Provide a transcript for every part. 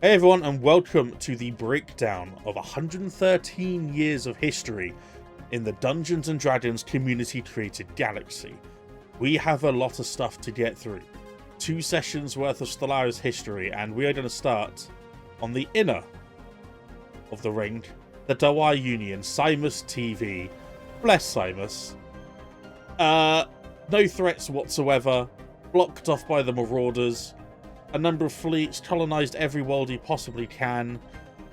Hey everyone, and welcome to the breakdown of 113 years of history in the Dungeons & Dragons community-created galaxy. We have a lot of stuff to get through. 2 sessions worth of Stellaris history, and we are going to start on the inner of the ring, the Dawai Union, Simus TV. Bless Simus. No threats whatsoever, blocked off by the Marauders. A number of fleets, colonized every world he possibly can.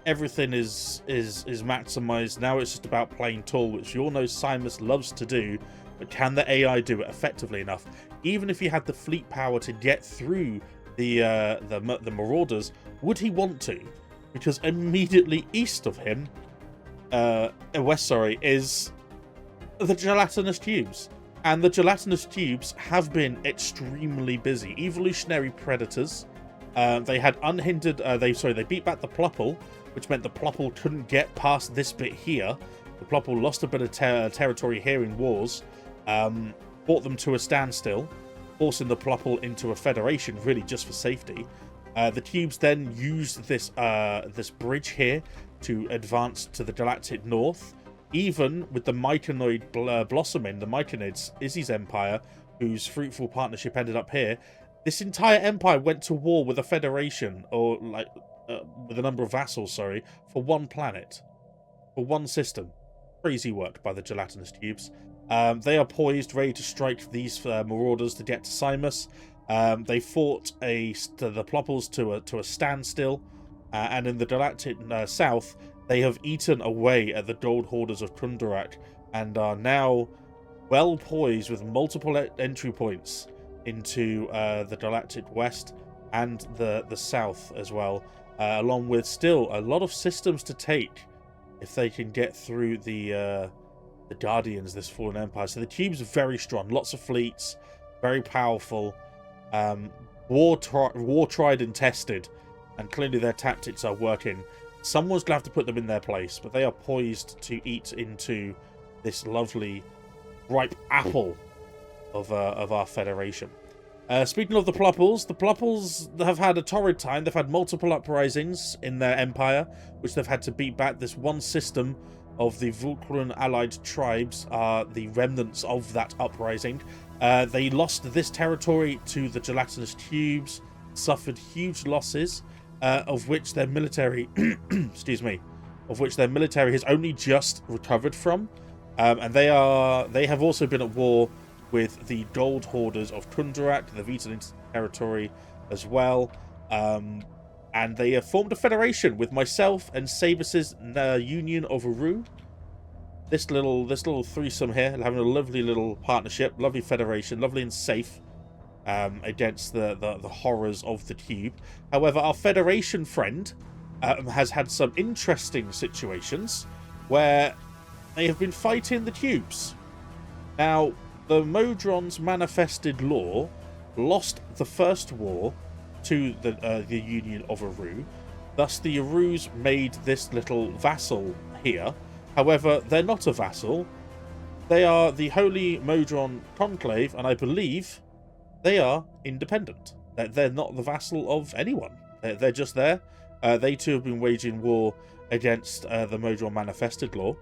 Everything is maximized. Now it's just about playing tall, which you all know Simus loves to do, but can the AI do it effectively enough? Even if he had the fleet power to get through the Marauders, would he want to? Because immediately east of him, is the gelatinous tubes. And the gelatinous tubes have been extremely busy. Evolutionary predators. They had unhindered. They beat back the Plopple, which meant the Plopple couldn't get past this bit here. The Plopple lost a bit of territory here in wars, brought them to a standstill, forcing the Plopple into a federation, really just for safety. The tubes then used this bridge here to advance to the galactic north. Even with the Myconid blossoming, the Myconids, Izzy's empire, whose fruitful partnership ended up here, this entire empire went to war with a federation, or with a number of vassals, for one planet, for one system. Crazy work by the gelatinous tubes. They are poised, ready to strike these marauders to get to Simus. They fought the Plopples to a standstill, and in the galactic south, they have eaten away at the gold hoarders of Kundarak and are now well poised with multiple entry points into the galactic west and the south as well, along with still a lot of systems to take if they can get through the Guardians, this fallen empire. So the tubes are very strong, lots of fleets, very powerful, war tried and tested, and clearly their tactics are working. Someone's going to have to put them in their place, but they are poised to eat into this lovely ripe apple of our federation. Speaking of the Plopples have had a torrid time. They've had multiple uprisings in their empire, which they've had to beat back. This one system of the Vulcaran allied tribes are the remnants of that uprising. They lost this territory to the gelatinous tubes, suffered huge losses, of which their military has only just recovered from, and they have also been at war with the gold hoarders of Kundarak, the Vitalin territory as well, and they have formed a federation with myself and Sabus's Union of Aru. This little threesome here, having a lovely little partnership, lovely federation, lovely and safe. Against the horrors of the tube. However, our Federation friend has had some interesting situations where they have been fighting the tubes. Now, the Modron's manifested law lost the first war to the Union of Aru. Thus, the Arus made this little vassal here. However, they're not a vassal. They are the Holy Modron Conclave, and I believe they are independent. They're not the vassal of anyone. They're just there. They too have been waging war against the Modron Manifested Law.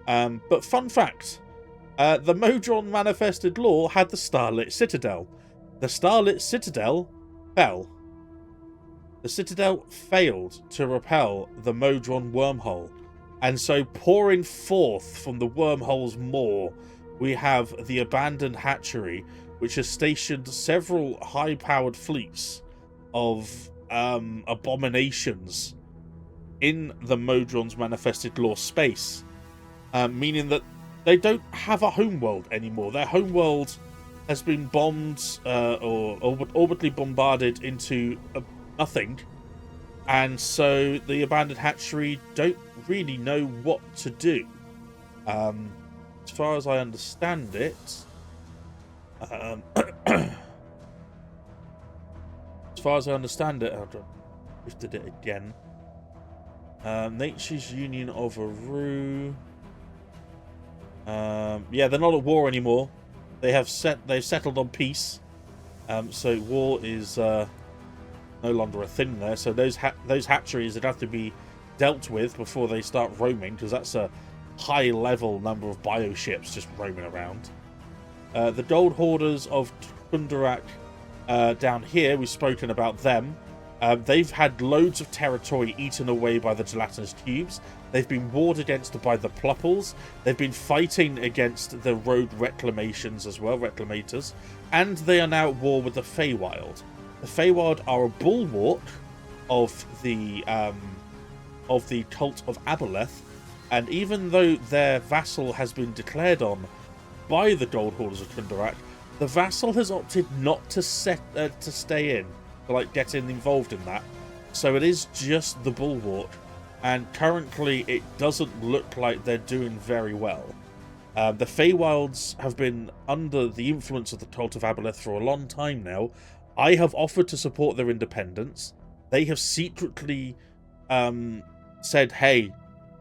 But fun fact, the Modron Manifested Law had the Starlit Citadel. The Starlit Citadel fell. The Citadel failed to repel the Modron wormhole. And so pouring forth from the wormhole's maw, we have the abandoned hatchery, which has stationed several high-powered fleets of abominations in the Modron's Manifested Law space, meaning that they don't have a homeworld anymore. Their homeworld has been bombed or orbitally bombarded into nothing, and so the abandoned hatchery don't really know what to do. As far as I understand it, I drifted it again. Nature's Union of Aru. Yeah, they're not at war anymore. They've settled on peace. So war is no longer a thing there. So those hatcheries would have to be dealt with before they start roaming, because that's a high level number of bioships just roaming around. The Gold Hoarders of Tundarak down here, we've spoken about them. They've had loads of territory eaten away by the gelatinous tubes. They've been warred against by the Plupples. They've been fighting against the road reclamations as well, reclamators. And they are now at war with the Feywild. The Feywild are a bulwark of the cult of Aboleth. And even though their vassal has been declared on by the Gold Hoarders of Tundarak, the vassal has opted not to stay in, to like get involved in that. So it is just the bulwark, and currently it doesn't look like they're doing very well. The Feywilds have been under the influence of the cult of Aboleth for a long time now. I have offered to support their independence. They have secretly said, "Hey,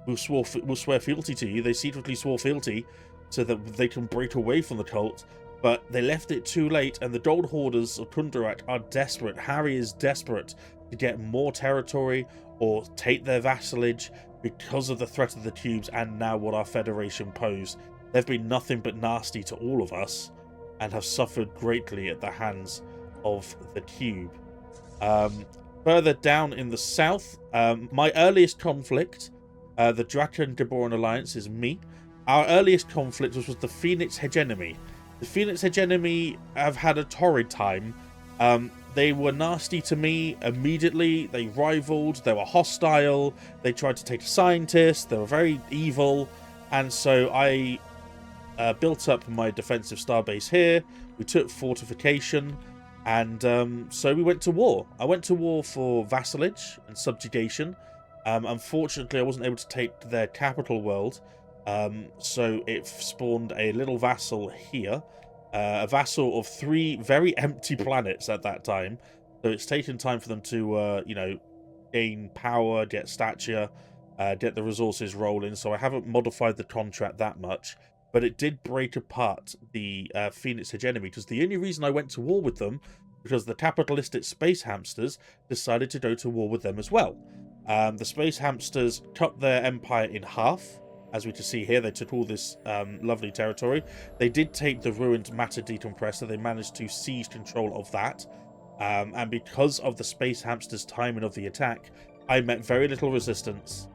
we'll swear fealty to you." They secretly swore fealty so that they can break away from the cult, but they left it too late, and the Gold Hoarders of Tundarak are desperate. Harry is desperate to get more territory or take their vassalage because of the threat of the tubes and now what our Federation pose. They've been nothing but nasty to all of us and have suffered greatly at the hands of the tube. Further down in the south, my earliest conflict, the Draken-Gaboran Alliance, is me. Our earliest conflict was with the Phoenix Hegemony. The Phoenix Hegemony have had a torrid time. They were nasty to me immediately. They rivaled. They were hostile. They tried to take a scientist. They were very evil. And so I built up my defensive starbase here. We took fortification. And so we went to war. I went to war for vassalage and subjugation. Unfortunately, I wasn't able to take their capital world. So it spawned a little vassal here. A vassal of 3 very empty planets at that time. So it's taken time for them to, gain power, get stature, get the resources rolling. So I haven't modified the contract that much. But it did break apart the Phoenix Hegemony, because the only reason I went to war with them because the capitalistic space hamsters decided to go to war with them as well. The space hamsters cut their empire in half. As we can see here, they took all this lovely territory. They did take the ruined matter decompressor. They managed to seize control of that. And because of the space hamsters' timing of the attack, I met very little resistance.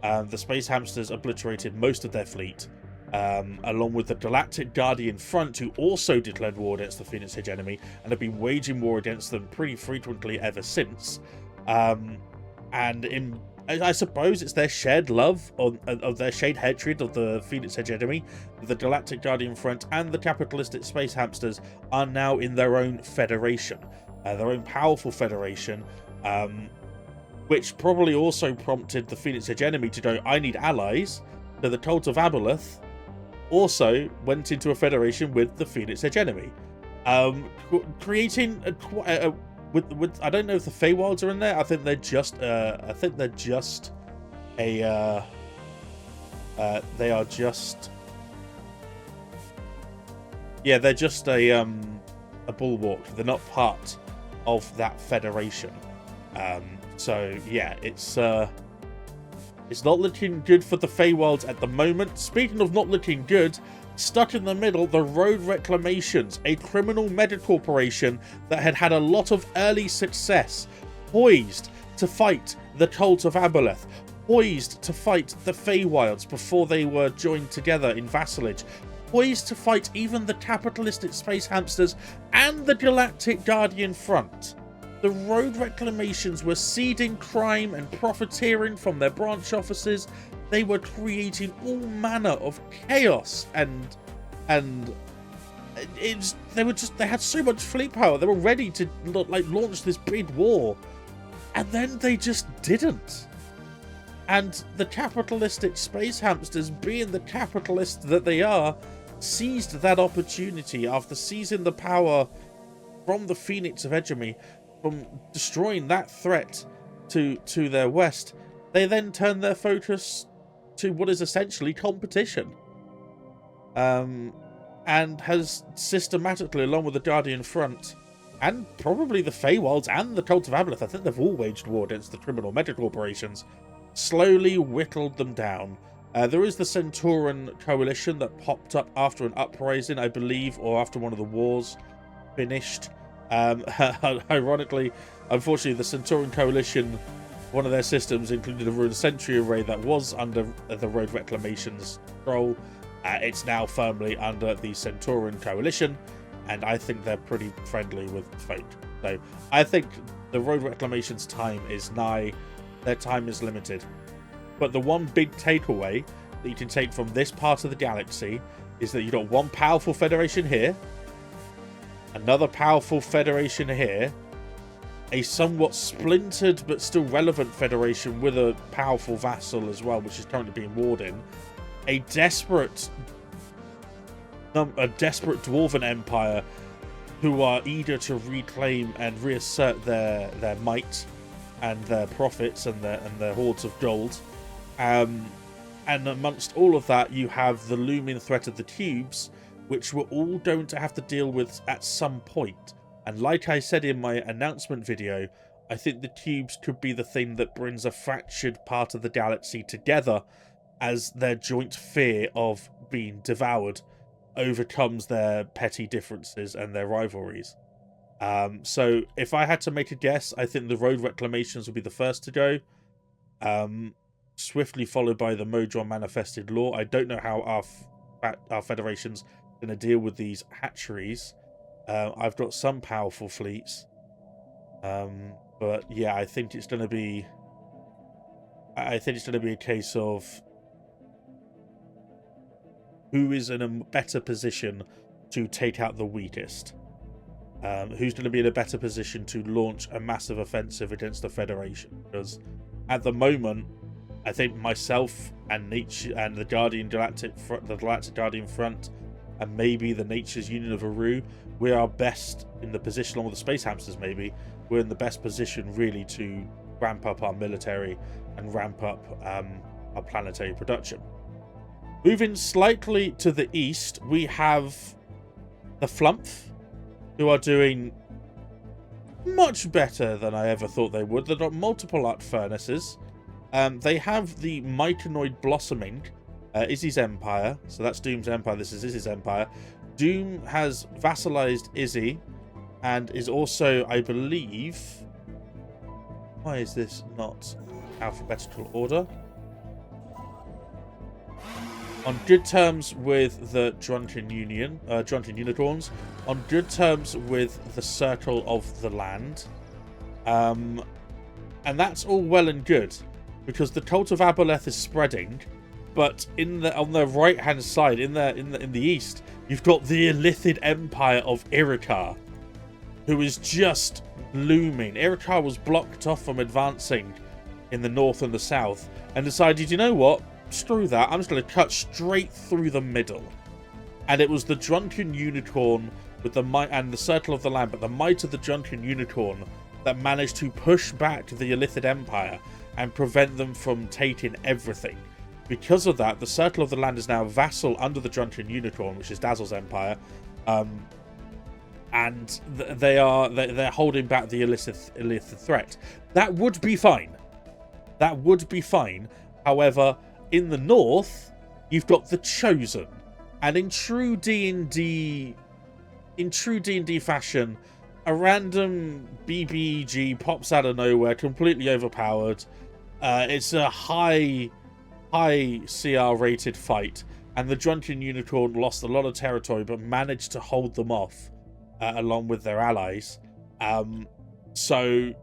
The space hamsters obliterated most of their fleet, along with the Galactic Guardian Front, who also declared war against the Phoenix Hegemony and have been waging war against them pretty frequently ever since. And I suppose it's their shared love of their shared hatred of the Phoenix Hegemony. The Galactic Guardian Front and the capitalistic space hamsters are now in their own federation, their own powerful federation, which probably also prompted the Phoenix Hegemony to go, "I need allies." So the cult of Aboleth also went into a federation with the Phoenix Hegemony, creating with I don't know if the Feywilds are in there. I think they're just they are just they're just a bulwark. They're not part of that federation. So yeah, it's not looking good for the Feywilds at the moment. Speaking of not looking good, stuck in the middle, the Road Reclamations, a criminal mega corporation that had had a lot of early success, poised to fight the cult of Aboleth, poised to fight the Feywilds before they were joined together in vassalage, poised to fight even the capitalistic space hamsters and the Galactic Guardian Front. The Road Reclamations were seeding crime and profiteering from their branch offices. They were creating all manner of chaos and they had so much fleet power. They were ready to launch this big war, and then they just didn't. And the capitalistic space hamsters, being the capitalists that they are, seized that opportunity after seizing the power from the Phoenix of Hegemony, from destroying that threat to their west. They then turned their focus to what is essentially competition, and has systematically, along with the Guardian Front, and probably the Feywilds and the Cult of Aboleth, I think they've all waged war against the criminal mega corporations, slowly whittled them down. There is the Centauran coalition that popped up after an uprising, I believe, or after one of the wars finished. Ironically, unfortunately, the Centauran coalition, one of their systems included a ruined sentry array that was under the Road Reclamation's control. It's now firmly under the Centauran coalition, and I think they're pretty friendly with folk. So I think the Road Reclamation's time is nigh. Their time is limited. But the one big takeaway that you can take from this part of the galaxy is that you've got one powerful federation here, another powerful federation here, a somewhat splintered but still relevant federation with a powerful vassal as well, which is currently being warred in, a desperate dwarven empire who are eager to reclaim and reassert their might and their profits and their hoards of gold. And amongst all of that, you have the looming threat of the cubes, which we're all going to have to deal with at some point. And like I said in my announcement video, I think the cubes could be the thing that brings a fractured part of the galaxy together, as their joint fear of being devoured overcomes their petty differences and their rivalries. So if I had to make a guess, I think the Road Reclamations will be the first to go. Swiftly followed by the Modron Manifested Law. I don't know how our federation's going to deal with these hatcheries. I've got some powerful fleets. But yeah, I think it's going to be a case of who is in a better position to take out the weakest. Who's going to be in a better position to launch a massive offensive against the Federation? Because at the moment, I think myself and Nature and the Galactic Guardian Front, and maybe the Nature's Union of Aru, we are best in the position, along with the Space Hamsters maybe, we're in the best position really to ramp up our military and ramp up our planetary production. Moving slightly to the east, we have the Flumph, who are doing much better than I ever thought they would. They've got multiple arc furnaces. They have the Myconoid Blossoming, Izzy's Empire. So that's Doom's Empire. This is Izzy's Empire. Doom has vassalized Izzy and is also, I believe... Why is this not alphabetical order? On good terms with the Drunken Unicorns. On good terms with the Circle of the Land. And that's all well and good, because the Cult of Aboleth is spreading, but on the right hand side, in the east, you've got the Illithid Empire of Irikar, who is just looming. Irikar was blocked off from advancing in the north and the south, and decided, you know what? Screw that, I'm just going to cut straight through the middle. And it was the Drunken Unicorn with the might and the Circle of the Land, but the might of the Drunken Unicorn that managed to push back the Illithid Empire and prevent them from taking everything. Because of that, the Circle of the Land is now vassal under the Drunken Unicorn, which is Dazzle's empire, and they're holding back the Illithid threat. That would be fine. That would be fine. However, in the north, you've got the Chosen, and in true D&D fashion, a random BBEG pops out of nowhere, completely overpowered. It's a high CR rated fight, and the Drunken Unicorn lost a lot of territory, but managed to hold them off along with their allies. So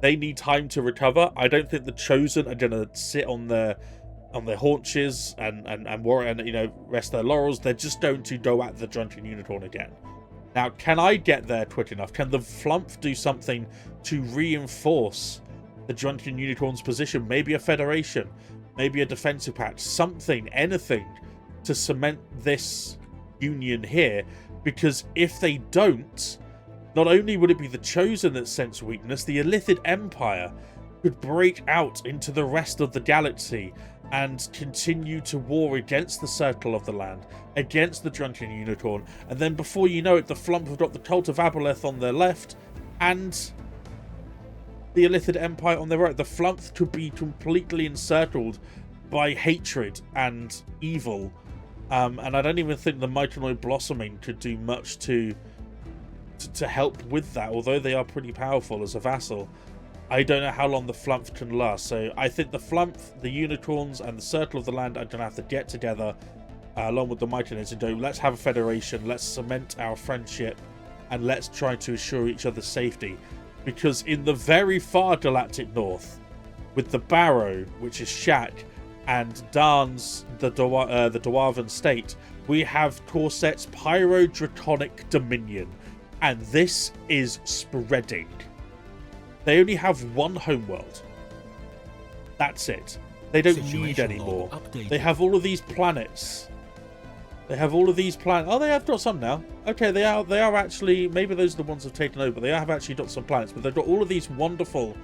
they need time to recover. I don't think the Chosen are going to sit on their haunches and worry and rest their laurels. They're just going to go at the Drunken Unicorn again. Now, can I get there quick enough? Can the Flumph do something to reinforce the Drunken Unicorn's position? Maybe a federation, maybe a defensive pact, something, anything to cement this union here. Because if they don't, not only would it be the Chosen that sense weakness, the Illithid Empire could break out into the rest of the galaxy and continue to war against the Circle of the Land, against the Drunken Unicorn, and then before you know it, the Flump have got the Cult of Aboleth on their left, and the Illithid Empire on their right. The Flump could be completely encircled by hatred and evil, and I don't even think the Myconoi Blossoming could do much to help with that, although they are pretty powerful as a vassal. I don't know how long the Flump can last, so I think the Flump, the Unicorns, and the Circle of the Land are going to have to get together along with the Myconiods and go, let's have a federation, let's cement our friendship, and let's try to assure each other's safety. Because in the very far galactic north, with the Barrow, which is Shak, and Darn's, the Dwarven state, we have Corset's Pyro-Draconic Dominion, and this is spreading. They only have one homeworld. That's it. They don't need any more. They have all of these planets. They have all of these planets. Oh, they have got some now. Okay, they are actually, maybe those are the ones who've taken over. They have actually got some planets, but they've got all of these wonderful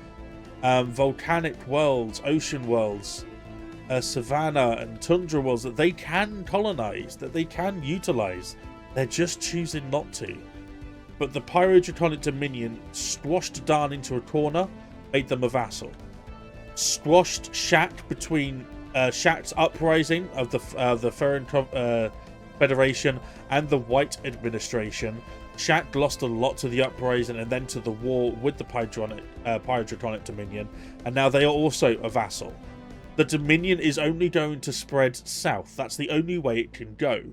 volcanic worlds, ocean worlds, savanna and tundra worlds that they can colonize, that they can utilize. They're just choosing not to. But the Pyro-Draconic Dominion squashed Darn into a corner, made them a vassal. Squashed Shak between Shak's uprising of the Ferran Federation and the White Administration. Shak lost a lot to the uprising and then to the war with the Pyro-Draconic Dominion, and now they are also a vassal. The Dominion is only going to spread south. That's the only way it can go.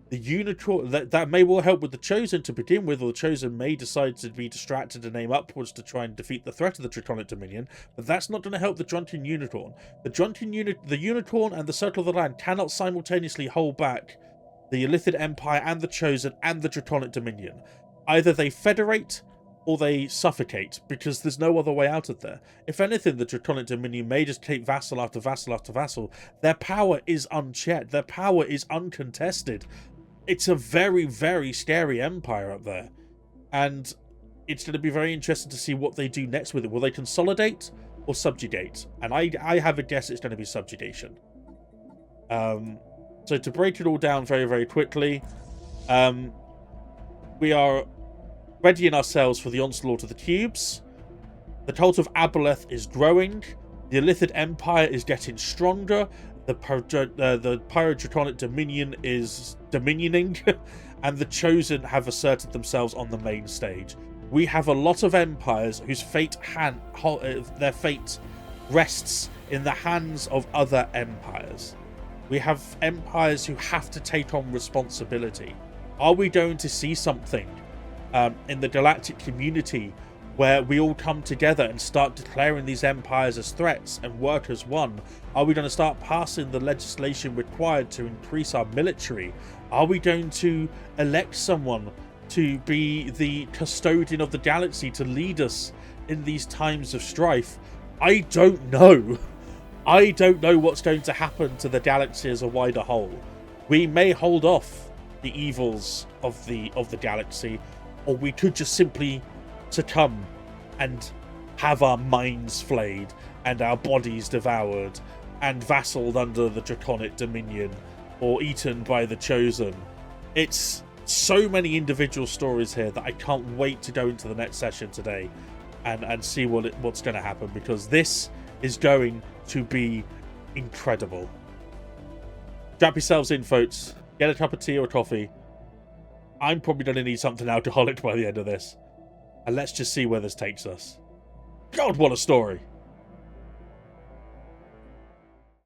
The Unicorn, that may well help with the Chosen to begin with, or the Chosen may decide to be distracted and aim upwards to try and defeat the threat of the Draconic Dominion, but that's not going to help the Drunken Unicorn. The Unicorn and the Circle of the Land cannot simultaneously hold back the Illithid Empire and the Chosen and the Draconic Dominion. Either they federate or they suffocate, because there's no other way out of there. If anything, the Draconic Dominion may just take vassal after vassal after vassal. Their power is unchecked. Their power is uncontested. It's a very, very scary empire up there. And it's going to be very interesting to see what they do next with it. Will they consolidate or subjugate? And I have a guess it's going to be subjugation. So to break it all down very, very quickly, we are readying ourselves for the onslaught of the cubes. The Cult of Aboleth is growing. The Illithid Empire is getting stronger. The Pyro-Draconic Dominion is dominioning, and the Chosen have asserted themselves on the main stage. We have a lot of empires whose their fate rests in the hands of other empires. We have empires who have to take on responsibility. Are we going to see something in the galactic community where we all come together and start declaring these empires as threats and work as one? Are we going to start passing the legislation required to increase our military? Are we going to elect someone to be the custodian of the galaxy to lead us in these times of strife? I don't know. I don't know what's going to happen to the galaxy as a wider whole. We may hold off the evils of the galaxy, or we could just simply succumb and have our minds flayed and our bodies devoured and vassaled under the Draconic Dominion or eaten by the Chosen. It's so many individual stories here that I can't wait to go into the next session today and see what's going to happen, because this is going to be incredible. Strap yourselves in, folks. Get a cup of tea or coffee. I'm probably going to need something alcoholic by the end of this. And let's just see where this takes us. God, what a story.